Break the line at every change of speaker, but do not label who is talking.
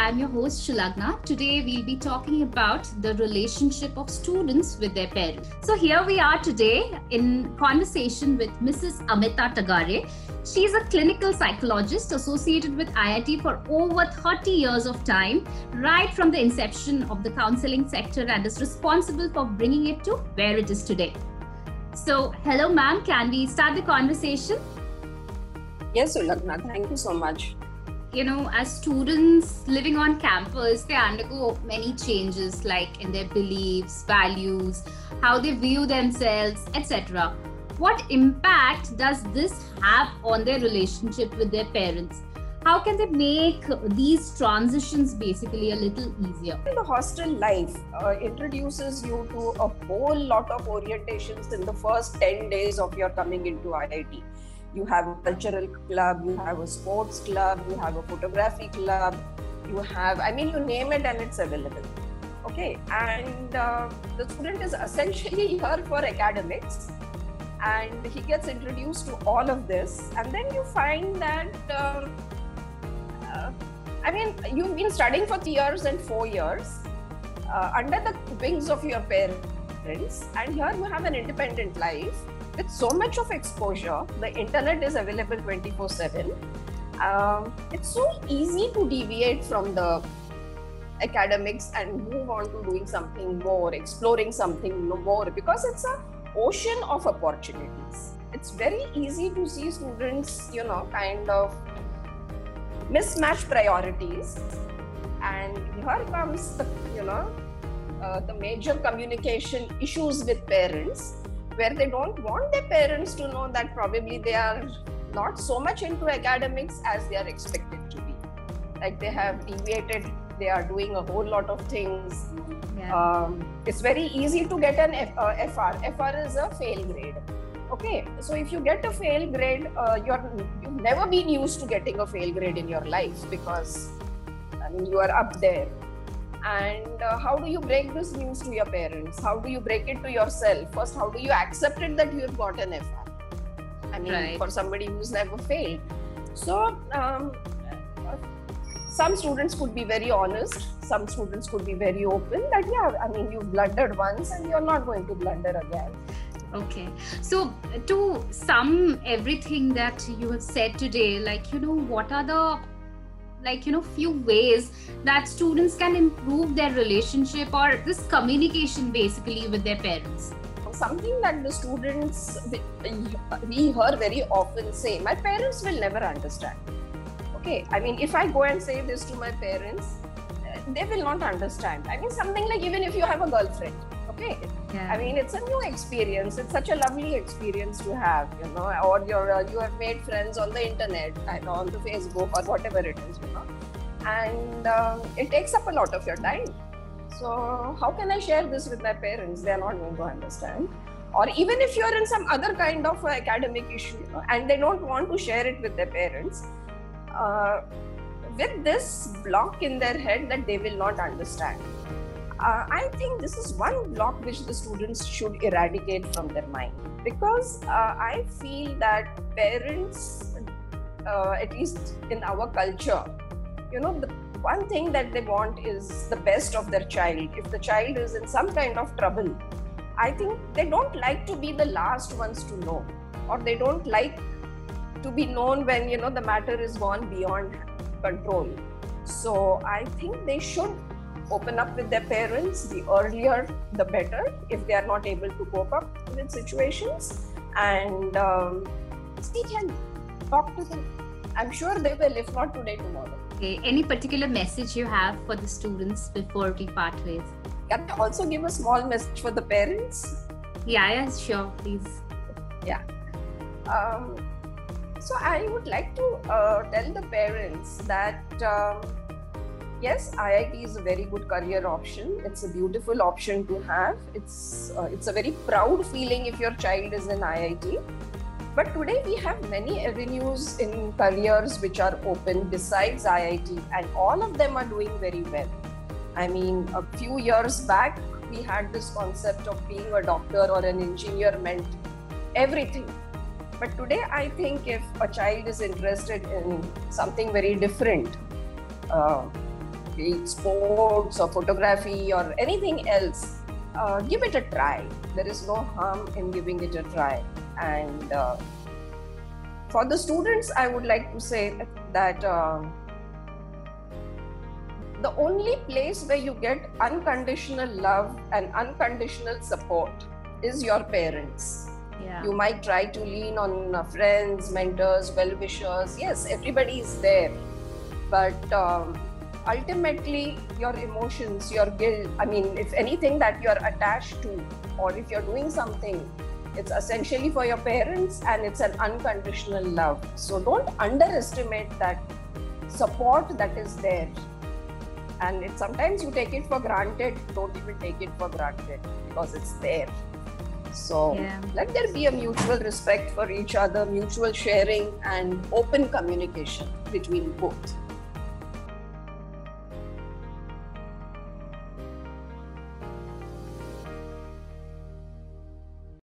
I'm your host Shulagna. Today we'll be talking about the relationship of students with their parents. So here we are today in conversation with Mrs. Amita Tagare. She's a clinical psychologist associated with IIT for over 30 years of time, right from the inception of the counseling sector, and is responsible for bringing it to where it is today. So hello ma'am, can we start the conversation?
Yes, Shulagna, thank you so much.
You know, as students living on campus, they undergo many changes like in their beliefs, values, how they view themselves, etc. What impact does this have on their relationship with their parents? How can they make these transitions basically a little easier?
The hostel life introduces you to a whole lot of orientations in the first 10 days of your coming into IIT. You have a cultural club, you have a sports club, you have a photography club, you have, you name it and it's available. Okay, and the student is essentially here for academics and he gets introduced to all of this, and then you find that, you've been studying for 3 years and 4 years under the wings of your parents, and here you have an independent life. With so much of exposure, the internet is available 24/7. It's so easy to deviate from the academics and move on to doing something more, exploring something more, because it's an ocean of opportunities. It's very easy to see students, kind of mismatch priorities. And here comes the, the major communication issues with parents, where they don't want their parents to know that probably they are not so much into academics as they are expected to be. Like they have deviated, they are doing a whole lot of things. Yeah. It's very easy to get an FR. FR is a fail grade. Okay, so if you get a fail grade, you've never been used to getting a fail grade in your life, because you are up there. And how do you break this news to your parents? How do you break it to yourself? First, how do you accept it that you have got an FR? Right. For somebody who's never failed. So, some students could be very honest. Some students could be very open that, you've blundered once and you're not going to blunder again.
Okay. So, to sum everything that you have said today, what are the few ways that students can improve their relationship or this communication basically with their parents?
Something that the students, we hear very often say, my parents will never understand. Okay, if I go and say this to my parents, they will not understand. Something like even if you have a girlfriend, okay? Yeah. It's a new experience. It's such a lovely experience to have, or you have made friends on the internet and on the Facebook or whatever it is, and it takes up a lot of your time. So how can I share this with my parents? They are not going to understand. Or even if you're in some other kind of academic issue and they don't want to share it with their parents, with this block in their head that they will not understand. I think this is one block which the students should eradicate from their mind, because I feel that parents, at least in our culture, the one thing that they want is the best of their child. If the child is in some kind of trouble, I think they don't like to be the last ones to know, or they don't like to be known when, the matter is gone beyond control. So I think they should open up with their parents. The earlier, the better, if they are not able to cope up with situations. And seek help, talk to them. I'm sure they will, if not today, tomorrow.
Okay. Any particular message you have for the students before we part ways?
Can I also give a small message for the parents?
Yeah, sure, please.
Yeah. So I would like to tell the parents that yes, IIT is a very good career option. It's a beautiful option to have. It's a very proud feeling if your child is in IIT. But today we have many avenues in careers which are open besides IIT, and all of them are doing very well. A few years back, we had this concept of being a doctor or an engineer meant everything. But today, I think if a child is interested in something very different, be it sports or photography or anything else, give it a try. There is no harm in giving it a try. And for the students, I would like to say that the only place where you get unconditional love and unconditional support is your parents.
Yeah.
You might try to lean on friends, mentors, well-wishers. Yes, everybody is there. But ultimately, your emotions, your guilt, I mean, if anything that you're attached to, or if you're doing something, it's essentially for your parents and it's an unconditional love. So don't underestimate that support that is there. And sometimes you take it for granted, don't even take it for granted because it's there. So let there be a mutual respect for each other, mutual sharing and open communication between both.